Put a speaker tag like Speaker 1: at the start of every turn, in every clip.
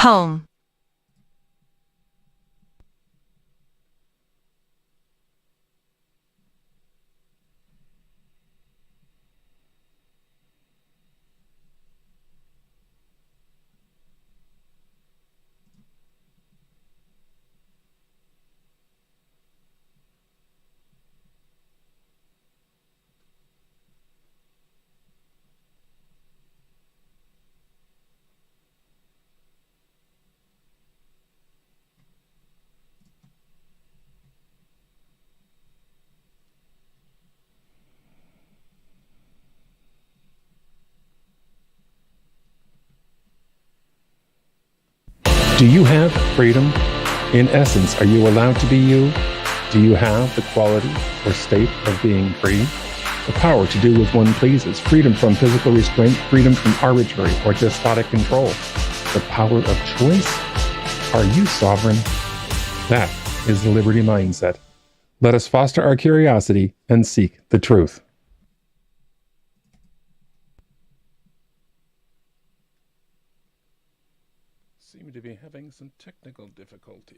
Speaker 1: Home.
Speaker 2: Do you have freedom? In essence, are you allowed to be you? Do you have the quality or state of being free? The power to do as one pleases, freedom from physical restraint, freedom from arbitrary or despotic control. The power of choice? Are you sovereign? That is the liberty mindset. Let us foster our curiosity and seek the truth. Seem to be having some technical difficulties.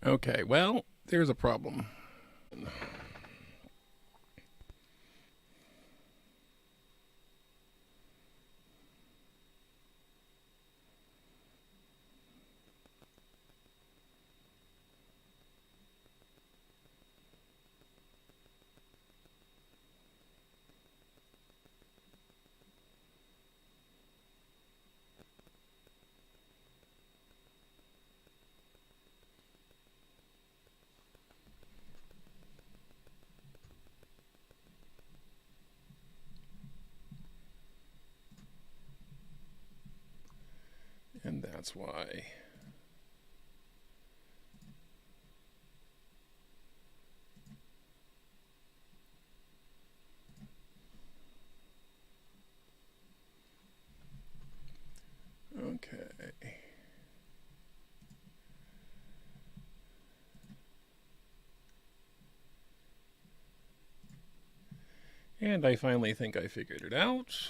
Speaker 2: Okay, well, there's a problem. And that's why. Okay. And I finally think I figured it out.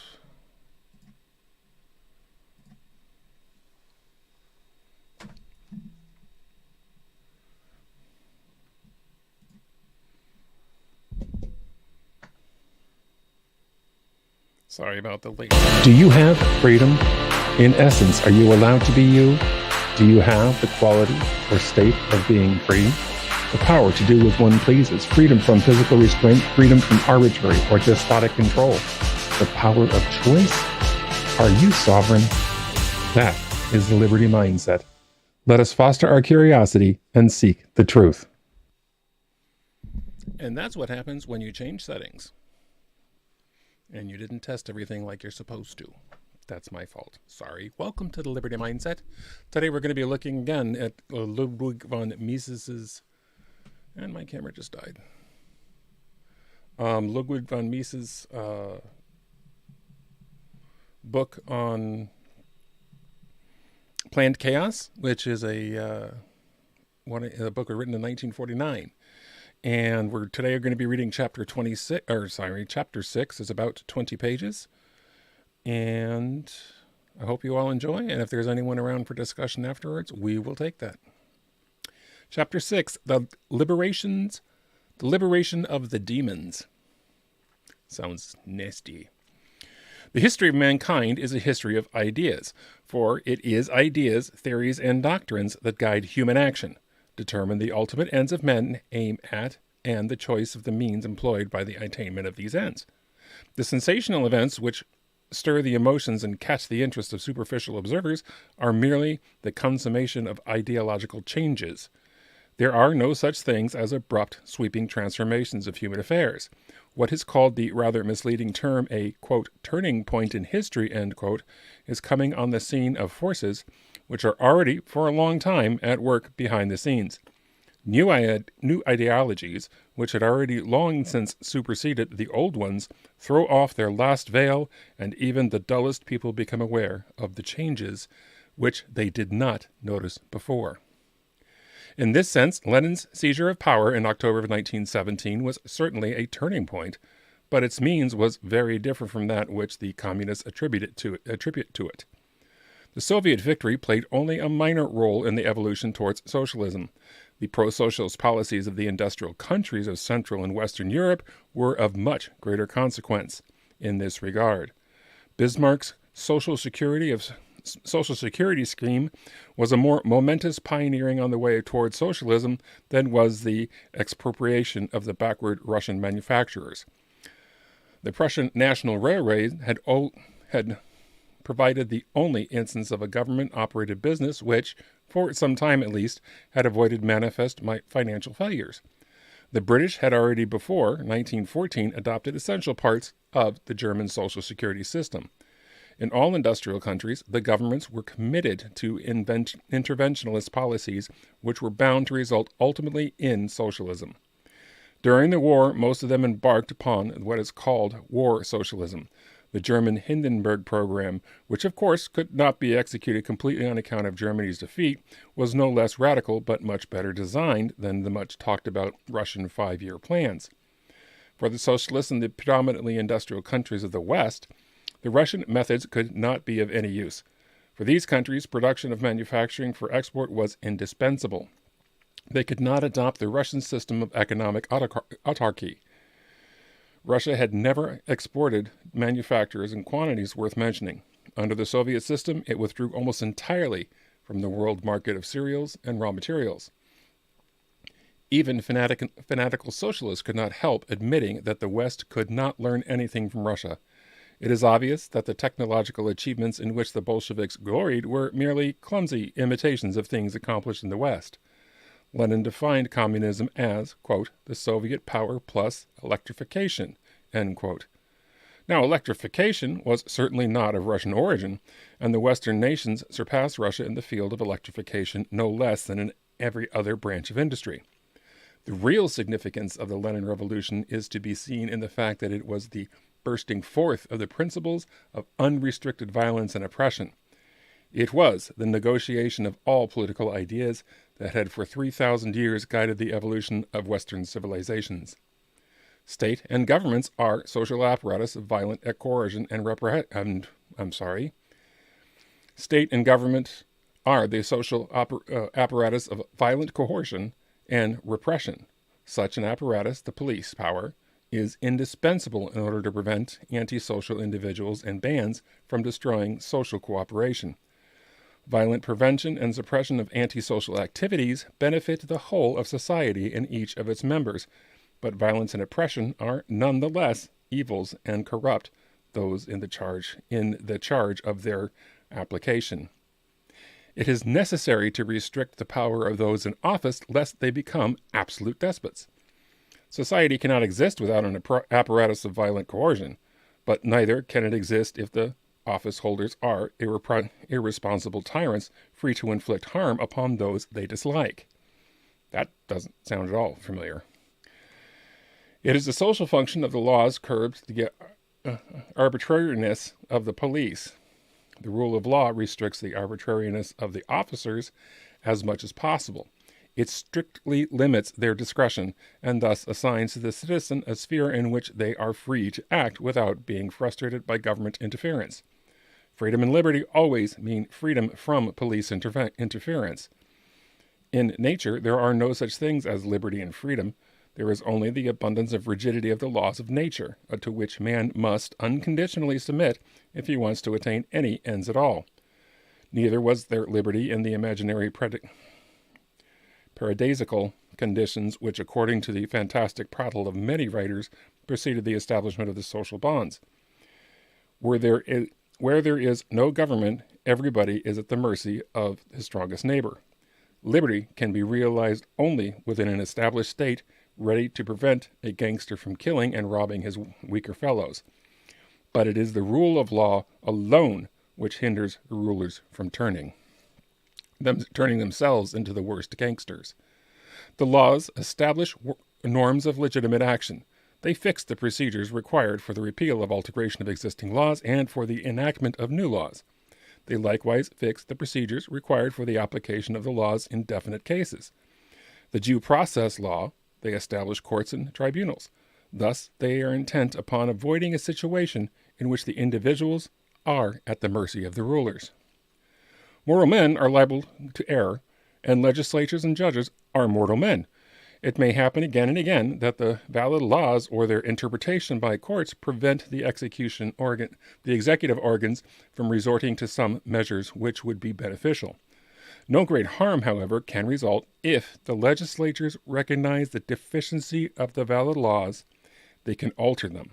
Speaker 2: Sorry about the late. Do you have freedom? In essence, are you allowed to be you? Do you have the quality or state of being free? The power to do as one pleases, freedom from physical restraint, freedom from arbitrary or despotic control. The power of choice? Are you sovereign? That is the liberty mindset. Let us foster our curiosity and seek the truth. And that's what happens when you change settings. And you didn't test everything like you're supposed to. That's my fault. Sorry. Welcome to the Liberty Mindset. Today we're going to be looking again at Ludwig von Mises's, and my camera just died. Ludwig von Mises's book on Planned Chaos, which is a book written in 1949. And we're today going to be reading chapter 6. It's about 20 pages. And I hope you all enjoy. And if there's anyone around for discussion afterwards, we will take that. Chapter 6, the liberation of the demons. Sounds nasty. The history of mankind is a history of ideas, for it is ideas, theories, and doctrines that guide human action, determine the ultimate ends of men aim at, and the choice of the means employed by the attainment of these ends. The sensational events which stir the emotions and catch the interest of superficial observers are merely the consummation of ideological changes. There are no such things as abrupt, sweeping transformations of human affairs. What is called the rather misleading term a, quote, turning point in history, end quote, is coming on the scene of forces which are already, for a long time, at work behind the scenes. New ideologies, which had already long since superseded the old ones, throw off their last veil, and even the dullest people become aware of the changes which they did not notice before. In this sense, Lenin's seizure of power in October of 1917 was certainly a turning point, but its means was very different from that which the communists attribute to it. The Soviet victory played only a minor role in the evolution towards socialism. The pro-socialist policies of the industrial countries of Central and Western Europe were of much greater consequence in this regard. Bismarck's Social Security scheme was a more momentous pioneering on the way toward socialism than was the expropriation of the backward Russian manufacturers. The Prussian National Railway had provided the only instance of a government-operated business which, for some time at least, had avoided manifest financial failures. The British had already before 1914 adopted essential parts of the German Social Security system. In all industrial countries, the governments were committed to interventionist policies which were bound to result ultimately in socialism. During the war, most of them embarked upon what is called war socialism. The German Hindenburg program, which of course could not be executed completely on account of Germany's defeat, was no less radical but much better designed than the much talked about Russian 5-year plans. For the socialists in the predominantly industrial countries of the West, the Russian methods could not be of any use. For these countries, production of manufacturing for export was indispensable. They could not adopt the Russian system of economic autarky. Russia had never exported manufacturers in quantities worth mentioning. Under the Soviet system, it withdrew almost entirely from the world market of cereals and raw materials. Even fanatical socialists could not help admitting that the West could not learn anything from Russia. It is obvious that the technological achievements in which the Bolsheviks gloried were merely clumsy imitations of things accomplished in the West. Lenin defined communism as, quote, the Soviet power plus electrification, end quote. Now, electrification was certainly not of Russian origin, and the Western nations surpassed Russia in the field of electrification no less than in every other branch of industry. The real significance of the Lenin Revolution is to be seen in the fact that it was the bursting forth of the principles of unrestricted violence and oppression. It was the negotiation of all political ideas that had for 3,000 years guided the evolution of Western civilizations. State and governments are social apparatus of violent coercion and State and government are the social apparatus of violent coercion and repression. Such an apparatus, the police power, is indispensable in order to prevent antisocial individuals and bands from destroying social cooperation. Violent prevention and suppression of antisocial activities benefit the whole of society and each of its members, but violence and oppression are nonetheless evils and corrupt those in the charge of their application. It is necessary to restrict the power of those in office lest they become absolute despots. Society cannot exist without an apparatus of violent coercion, but neither can it exist if the office holders are irresponsible tyrants free to inflict harm upon those they dislike. That doesn't sound at all familiar. It is the social function of the laws curbs the arbitrariness of the police. The rule of law restricts the arbitrariness of the officers as much as possible. It strictly limits their discretion and thus assigns to the citizen a sphere in which they are free to act without being frustrated by government interference. Freedom and liberty always mean freedom from police interference. In nature, there are no such things as liberty and freedom. There is only the abundance of rigidity of the laws of nature, to which man must unconditionally submit if he wants to attain any ends at all. Neither was there liberty in the imaginary paradisical conditions which, according to the fantastic prattle of many writers, preceded the establishment of the social bonds. Where there is no government, everybody is at the mercy of his strongest neighbor. Liberty can be realized only within an established state ready to prevent a gangster from killing and robbing his weaker fellows. But it is the rule of law alone which hinders the rulers from turning themselves into the worst gangsters. The laws establish norms of legitimate action. They fix the procedures required for the repeal of alteration of existing laws and for the enactment of new laws. They likewise fix the procedures required for the application of the laws in definite cases. The due process law, they establish courts and tribunals. Thus, they are intent upon avoiding a situation in which the individuals are at the mercy of the rulers. Moral men are liable to error, and legislatures and judges are mortal men. It may happen again and again that the valid laws or their interpretation by courts prevent the executive organs from resorting to some measures which would be beneficial. No great harm, however, can result if the legislatures recognize the deficiency of the valid laws. They can alter them.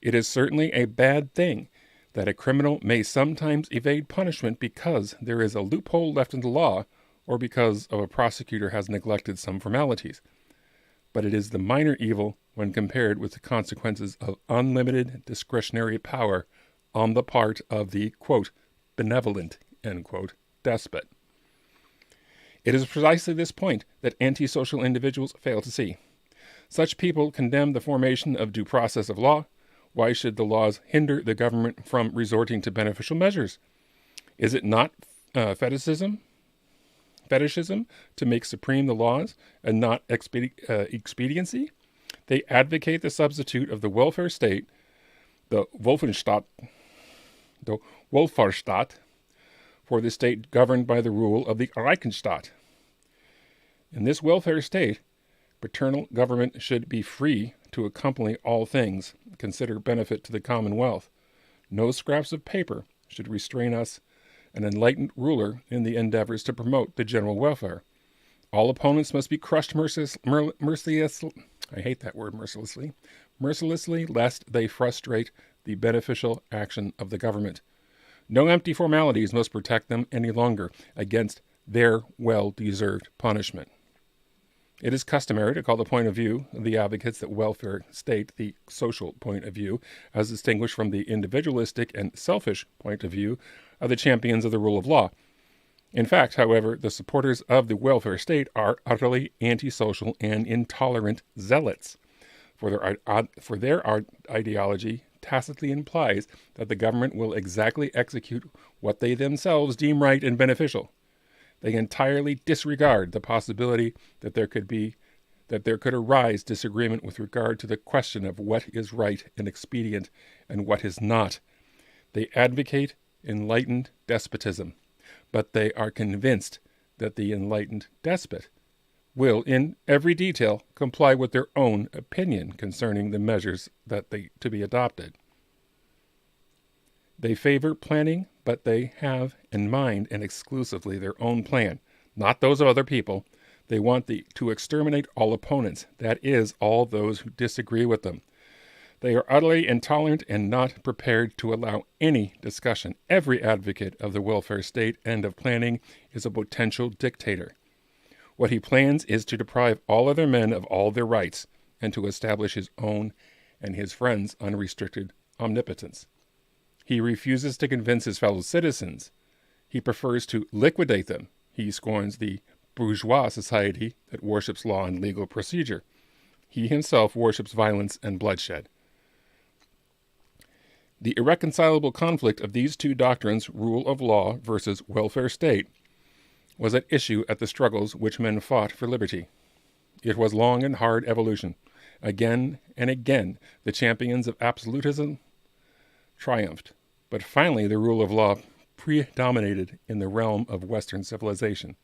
Speaker 2: It is certainly a bad thing that a criminal may sometimes evade punishment because there is a loophole left in the law or because a prosecutor has neglected some formalities. But it is the minor evil when compared with the consequences of unlimited discretionary power on the part of the, quote, benevolent, end quote, despot. It is precisely this point that antisocial individuals fail to see. Such people condemn the formation of due process of law. Why should the laws hinder the government from resorting to beneficial measures? Is it not fetishism to make supreme the laws and not expediency? They advocate the substitute of the welfare state, the Wohlfahrtsstaat, for the state governed by the rule of the Reichsstaat. In this welfare state, paternal government should be free to accompany all things, consider benefit to the commonwealth. No scraps of paper should restrain us, an enlightened ruler, in the endeavors to promote the general welfare. All opponents must be crushed mercilessly, lest they frustrate the beneficial action of the government. No empty formalities must protect them any longer against their well-deserved punishment. It is customary to call the point of view of the advocates that welfare state the social point of view, as distinguished from the individualistic and selfish point of view of the champions of the rule of law. In fact, however, the supporters of the welfare state are utterly antisocial and intolerant zealots, for their ideology tacitly implies that the government will exactly execute what they themselves deem right and beneficial. They entirely disregard the possibility that there could arise disagreement with regard to the question of what is right and expedient and what is not. They advocate enlightened despotism, but they are convinced that the enlightened despot will, in every detail, comply with their own opinion concerning the measures to be adopted. They favor planning, but they have in mind and exclusively their own plan, not those of other people. They want to exterminate all opponents, that is, all those who disagree with them. They are utterly intolerant and not prepared to allow any discussion. Every advocate of the welfare state and of planning is a potential dictator. What he plans is to deprive all other men of all their rights and to establish his own and his friends' unrestricted omnipotence. He refuses to convince his fellow citizens. He prefers to liquidate them. He scorns the bourgeois society that worships law and legal procedure. He himself worships violence and bloodshed. The irreconcilable conflict of these two doctrines, rule of law versus welfare state, was at issue at the struggles which men fought for liberty. It was long and hard evolution. Again and again, the champions of absolutism triumphed, but finally the rule of law predominated in the realm of Western civilization.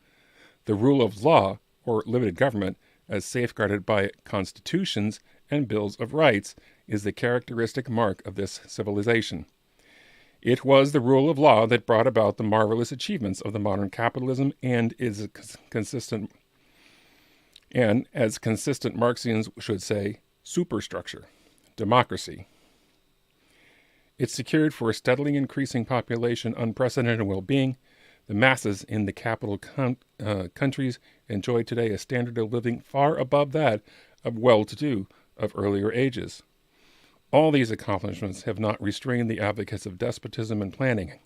Speaker 2: The rule of law, or limited government, as safeguarded by constitutions and bills of rights, is the characteristic mark of this civilization. It was the rule of law that brought about the marvelous achievements of the modern capitalism and as consistent Marxians should say, superstructure, democracy. It secured for a steadily increasing population unprecedented well-being. The masses in the capital countries enjoy today a standard of living far above that of well-to-do of earlier ages. All these accomplishments have not restrained the advocates of despotism and planning.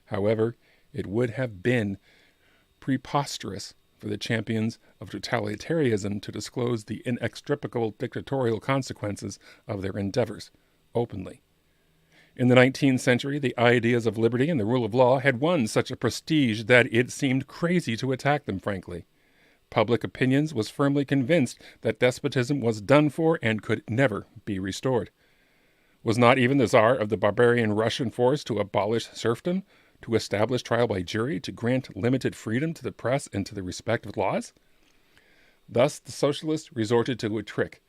Speaker 2: However, it would have been preposterous for the champions of totalitarianism to disclose the inextricable dictatorial consequences of their endeavors openly. In the 19th century, the ideas of liberty and the rule of law had won such a prestige that it seemed crazy to attack them, frankly. Public opinion was firmly convinced that despotism was done for and could never be restored. Was not even the Tsar of the barbarian Russian forced to abolish serfdom, to establish trial by jury, to grant limited freedom to the press and to the respect of laws? Thus, the socialists resorted to a trick.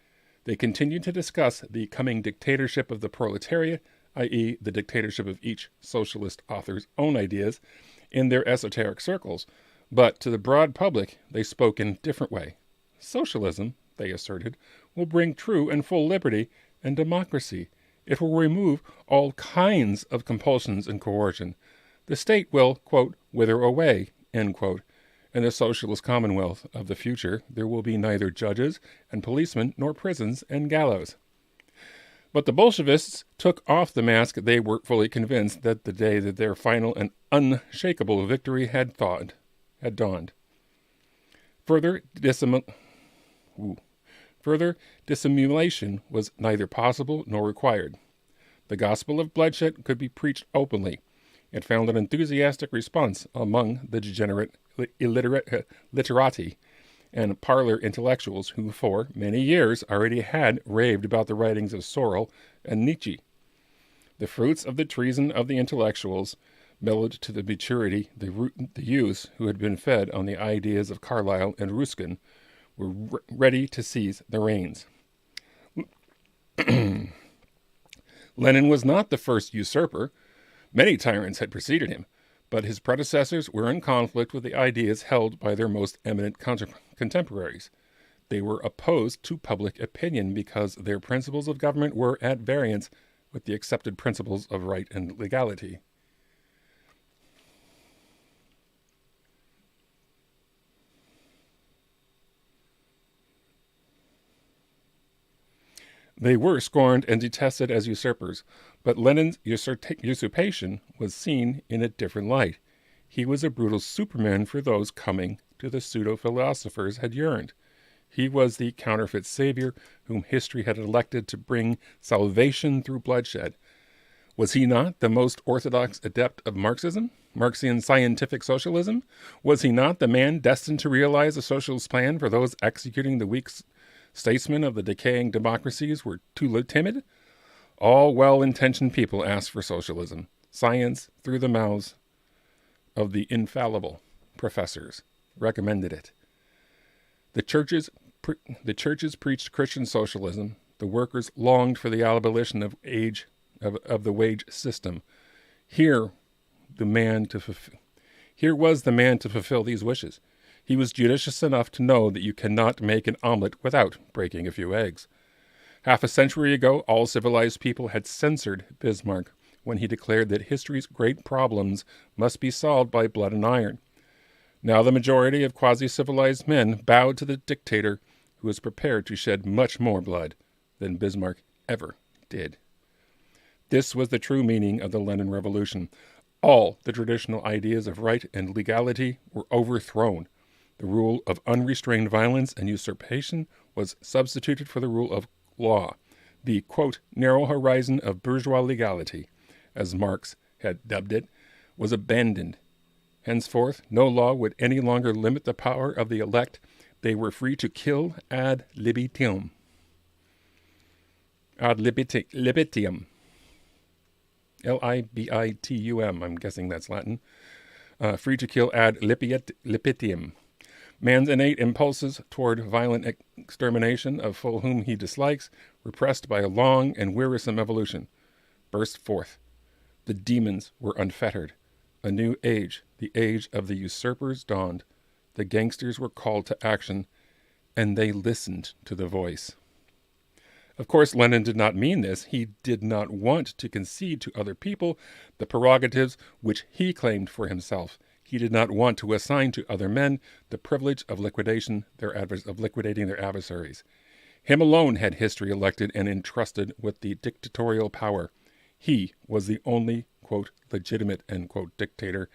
Speaker 2: They continued to discuss the coming dictatorship of the proletariat, i.e., the dictatorship of each socialist author's own ideas, in their esoteric circles, but to the broad public they spoke in a different way. Socialism, they asserted, will bring true and full liberty and democracy. It will remove all kinds of compulsions and coercion. The state will, quote, wither away, end quote. In the socialist commonwealth of the future, there will be neither judges and policemen nor prisons and gallows. But the Bolshevists took off the mask. They were fully convinced that the day that their final and unshakable victory had dawned. Further dissimulation was neither possible nor required. The gospel of bloodshed could be preached openly. It found an enthusiastic response among the degenerate literati and parlor intellectuals who for many years already had raved about the writings of Sorel and Nietzsche. The fruits of the treason of the intellectuals mellowed to the maturity the youths who had been fed on the ideas of Carlyle and Ruskin were ready to seize the reins. Lenin was not the first usurper. Many tyrants had preceded him, but his predecessors were in conflict with the ideas held by their most eminent contemporaries. They were opposed to public opinion because their principles of government were at variance with the accepted principles of right and legality. They were scorned and detested as usurpers, but Lenin's usurpation was seen in a different light. He was a brutal Superman for those coming to the pseudo-philosophers had yearned. He was the counterfeit savior whom history had elected to bring salvation through bloodshed. Was he not the most orthodox adept of Marxism, Marxian scientific socialism? Was he not the man destined to realize a socialist plan for those executing the weak statesmen of the decaying democracies were too timid? All well-intentioned people asked for socialism. Science, through the mouths of the infallible professors, recommended it. The churches preached Christian socialism. The workers longed for the abolition of the wage system. Here was the man to fulfill these wishes. He was judicious enough to know that you cannot make an omelet without breaking a few eggs. Half a century ago, all civilized people had censored Bismarck when he declared that history's great problems must be solved by blood and iron. Now the majority of quasi-civilized men bowed to the dictator who was prepared to shed much more blood than Bismarck ever did. This was the true meaning of the Lenin Revolution. All the traditional ideas of right and legality were overthrown. The rule of unrestrained violence and usurpation was substituted for the rule of law, the, quote, narrow horizon of bourgeois legality. as Marx had dubbed it, was abandoned. Henceforth, no law would any longer limit the power of the elect. They were free to kill ad libitum. Ad libitum. Libitum. I'm guessing that's Latin. Free to kill ad libitum. Man's innate impulses toward violent extermination of whom he dislikes, repressed by a long and wearisome evolution, burst forth. The demons were unfettered. A new age, the age of the usurpers, dawned. The gangsters were called to action, and they listened to the voice. Of course, Lenin did not mean this. He did not want to concede to other people the prerogatives which he claimed for himself. He did not want to assign to other men the privilege of liquidating their adversaries. Him alone had history elected and entrusted with the dictatorial power. He was the only, quote, legitimate, end quote, dictator,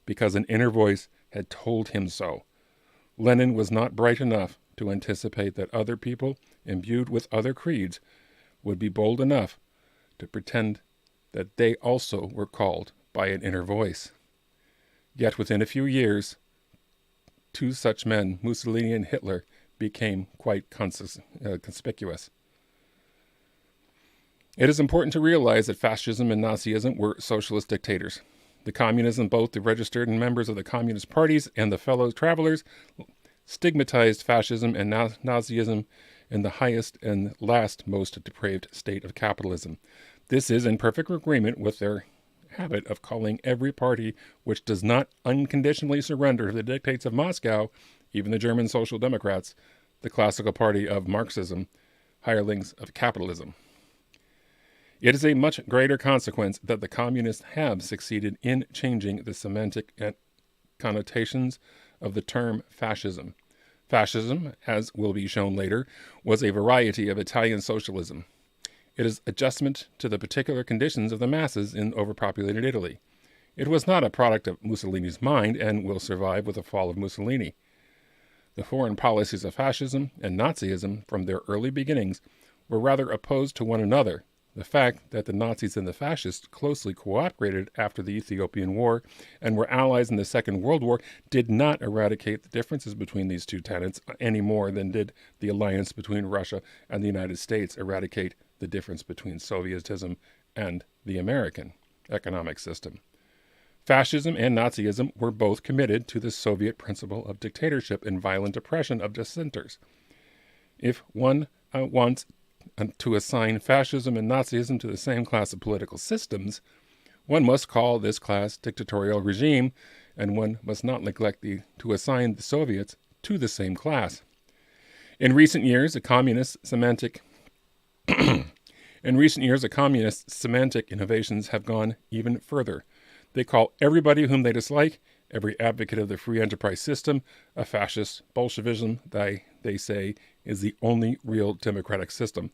Speaker 2: because an inner voice had told him so. Lenin was not bright enough to anticipate that other people, imbued with other creeds, would be bold enough to pretend that they also were called by an inner voice. Yet within a few years, two such men, Mussolini and Hitler, became quite conspicuous. It is important to realize that fascism and Nazism were socialist dictators. The communism, both the registered and members of the communist parties and the fellow travelers, stigmatized fascism and Nazism in the highest and last most depraved state of capitalism. This is in perfect agreement with their habit of calling every party which does not unconditionally surrender to the dictates of Moscow, even the German Social Democrats, the classical party of Marxism, hirelings of capitalism. It is a much greater consequence that the communists have succeeded in changing the semantic connotations of the term fascism. Fascism, as will be shown later, was a variety of Italian socialism. It is adjustment to the particular conditions of the masses in overpopulated Italy. It was not a product of Mussolini's mind and will survive with the fall of Mussolini. The foreign policies of fascism and Nazism from their early beginnings were rather opposed to one another. The fact that the Nazis and the fascists closely cooperated after the Ethiopian War and were allies in the Second World War did not eradicate the differences between these two tenets any more than did the alliance between Russia and the United States eradicate the difference between Sovietism and the American economic system. Fascism and Nazism were both committed to the Soviet principle of dictatorship and violent oppression of dissenters. If one wants to assign fascism and Nazism to the same class of political systems, one must call this class dictatorial regime, and one must not neglect to assign the Soviets to the same class. In recent years, a communist semantic innovations have gone even further. They call everybody whom they dislike, every advocate of the free enterprise system, a fascist. Bolshevism, they say, is the only real democratic system.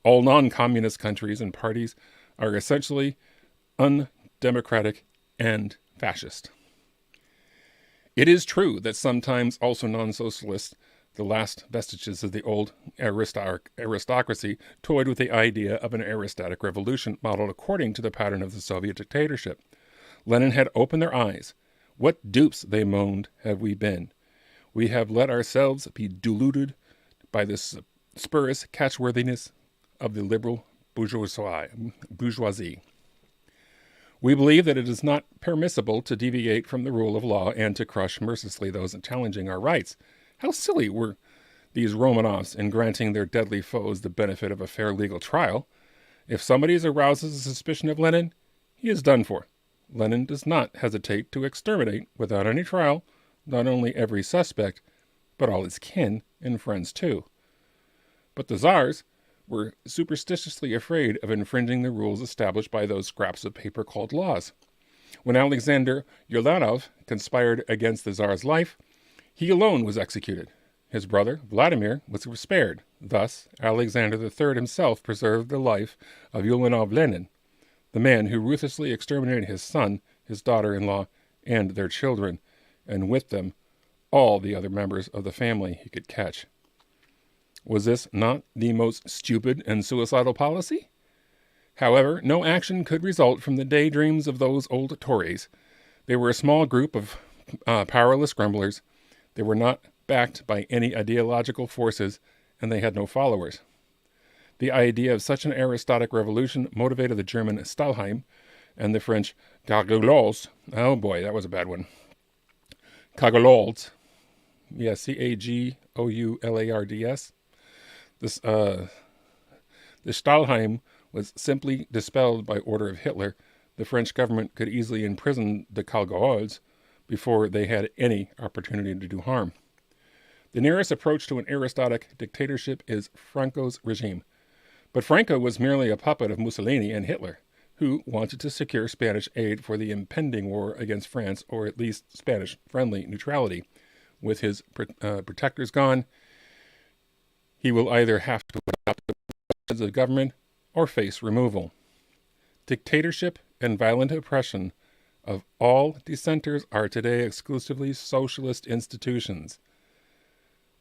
Speaker 2: All non-communist countries and parties are essentially undemocratic and fascist. It is true that sometimes also non-socialists, the last vestiges of the old aristocracy, toyed with the idea of an aristocratic revolution modeled according to the pattern of the Soviet dictatorship. Lenin had opened their eyes. What dupes, they moaned, have we been? We have let ourselves be deluded by the spurious catchworthiness of the liberal bourgeoisie. We believe that it is not permissible to deviate from the rule of law and to crush mercilessly those challenging our rights. How silly were these Romanovs in granting their deadly foes the benefit of a fair legal trial. If somebody arouses a suspicion of Lenin, he is done for. Lenin does not hesitate to exterminate, without any trial, not only every suspect, but all his kin and friends too. But the Tsars were superstitiously afraid of infringing the rules established by those scraps of paper called laws. When Alexander Ulyanov conspired against the Tsar's life, he alone was executed. His brother, Vladimir, was spared. Thus, Alexander III himself preserved the life of Ulyanov Lenin, the man who ruthlessly exterminated his son, his daughter-in-law, and their children, and with them all the other members of the family he could catch. Was this not the most stupid and suicidal policy? However, no action could result from the daydreams of those old Tories. They were a small group of powerless grumblers. They were not backed by any ideological forces, and they had no followers. The idea of such an aristocratic revolution motivated the German Stalin and the French Cagoulous. Oh boy, that was a bad one. Cagoulous. Yeah, Cagoulards. The Stahlhelm was simply dispelled by order of Hitler. The French government could easily imprison the Cagoulous before they had any opportunity to do harm. The nearest approach to an aristocratic dictatorship is Franco's regime. But Franco was merely a puppet of Mussolini and Hitler, who wanted to secure Spanish aid for the impending war against France, or at least Spanish-friendly neutrality. With his protectors gone, he will either have to adopt the methods of government or face removal. Dictatorship and violent oppression of all dissenters are today exclusively socialist institutions.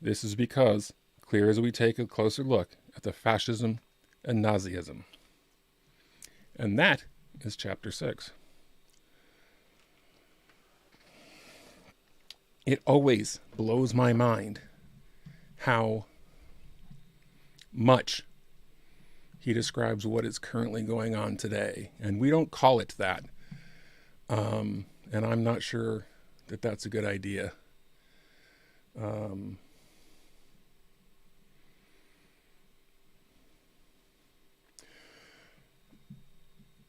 Speaker 2: This is because, clear as we take a closer look at the fascism and Nazism. And that is chapter 6. It always blows my mind how much he describes what is currently going on today. And we don't call it that. And I'm not sure that that's a good idea.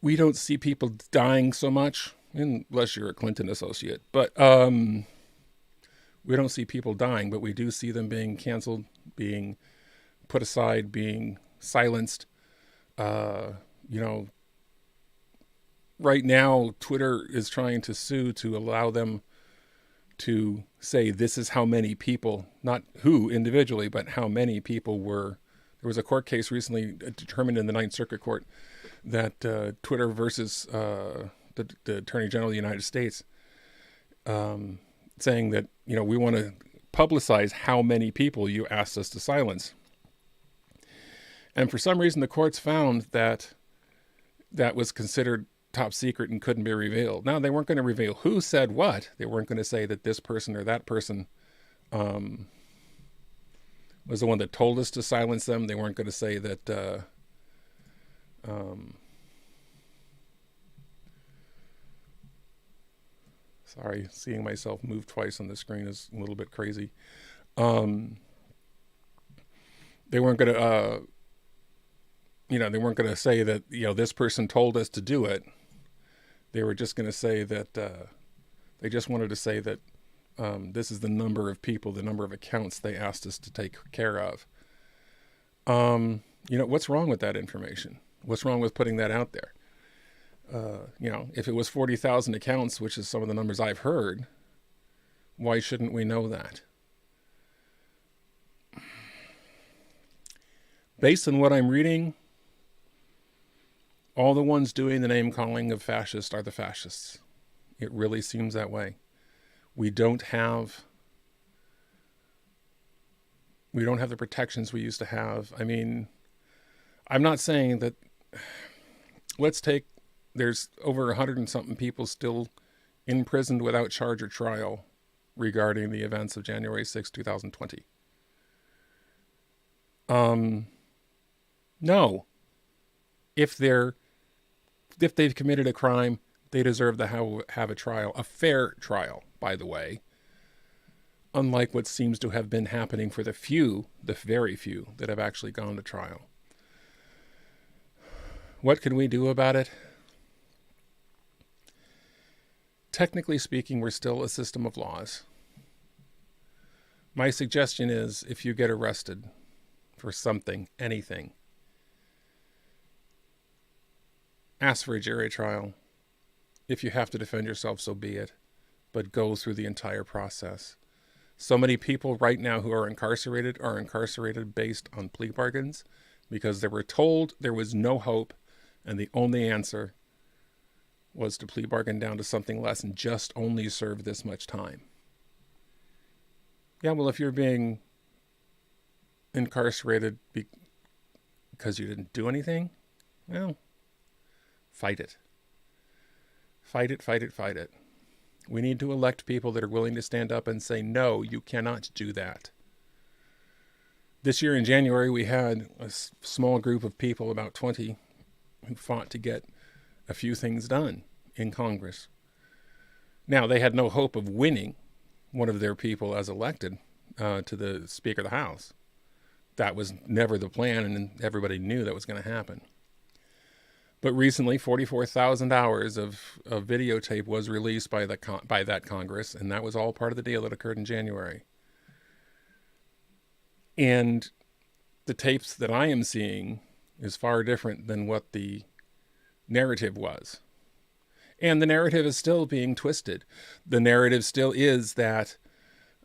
Speaker 2: We don't see people dying so much, unless you're a Clinton associate. But we don't see people dying, but we do see them being canceled, being put aside, being silenced. Right now, Twitter is trying to sue to allow them to say this is how many people, not who individually, but how many people were. There was a court case recently determined in the Ninth Circuit Court that Twitter versus the Attorney General of the United States, saying that, we want to publicize how many people you asked us to silence. And for some reason, the courts found that that was considered top secret and couldn't be revealed. Now, they weren't going to reveal who said what. They weren't going to say that this person or that person was the one that told us to silence them. They weren't going to say that sorry, seeing myself move twice on the screen is a little bit crazy. They weren't going to, they weren't going to say that, this person told us to do it. They were just going to say that, they just wanted to say that this is the number of people, the number of accounts they asked us to take care of. What's wrong with that information? What's wrong with putting that out there? If it was 40,000 accounts, which is some of the numbers I've heard, why shouldn't we know that? Based on what I'm reading, all the ones doing the name calling of fascist are the fascists. It really seems that way. We don't have the protections we used to have. I mean, I'm not saying that. There's over 100 and something people still imprisoned without charge or trial regarding the events of January 6, 2020. No. If they've committed a crime, they deserve to have a trial, a fair trial, by the way. Unlike what seems to have been happening for the very few that have actually gone to trial. What can we do about it? Technically speaking, we're still a system of laws. My suggestion is, if you get arrested for something, anything, ask for a jury trial. If you have to defend yourself, so be it. But go through the entire process. So many people right now who are incarcerated based on plea bargains because they were told there was no hope and the only answer was to plea bargain down to something less and just only serve this much time. Yeah, well, if you're being incarcerated because you didn't do anything, well, Fight it. Fight it, fight it, fight it. We need to elect people that are willing to stand up and say, no, you cannot do that. This year in January, we had a small group of people, about 20, who fought to get a few things done in Congress. Now, they had no hope of winning one of their people as elected to the Speaker of the House. That was never the plan, and everybody knew that was going to happen. But recently, 44,000 hours of videotape was released by that Congress, and that was all part of the deal that occurred in January. And the tapes that I am seeing is far different than what the narrative was. And the narrative is still being twisted. The narrative still is that,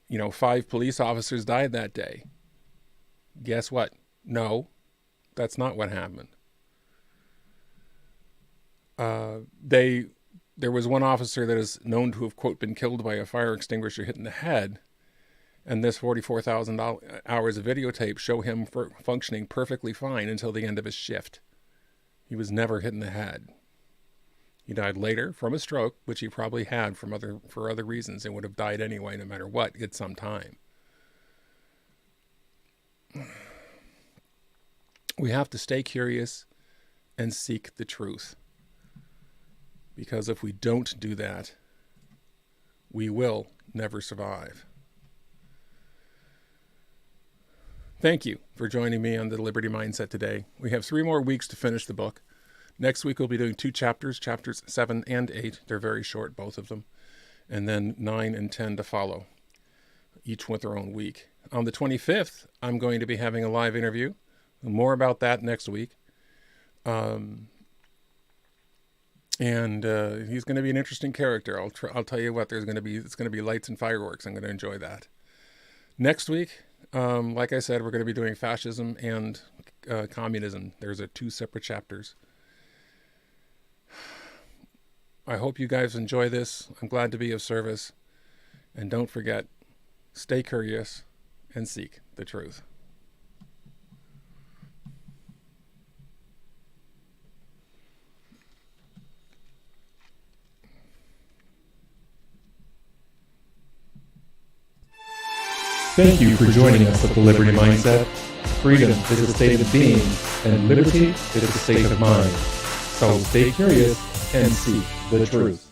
Speaker 2: 5 police officers died that day. Guess what? No, that's not what happened. There was one officer that is known to have, quote, been killed by a fire extinguisher hit in the head. And this 44,000 hours of videotape show him functioning perfectly fine until the end of his shift. He was never hit in the head. He died later from a stroke, which he probably had for other reasons, and would have died anyway, no matter what, at some time. We have to stay curious and seek the truth. Because if we don't do that, we will never survive. Thank you for joining me on the Liberty Mindset today. We have 3 more weeks to finish the book. Next week we'll be doing 2 chapters, chapters 7 and 8. They're very short, both of them. And then 9 and 10 to follow, each with their own week. On the 25th, I'm going to be having a live interview. More about that next week. And he's going to be an interesting character. I'll tell you what, it's going to be lights and fireworks. I'm going to enjoy that. Next week, like I said, we're going to be doing fascism and communism. There's 2 separate chapters. I hope you guys enjoy this. I'm glad to be of service. And don't forget, stay curious and seek the truth.
Speaker 1: Thank you for joining us at the Liberty Mindset. Freedom is a state of being, and liberty is a state of mind. So stay curious and seek the truth.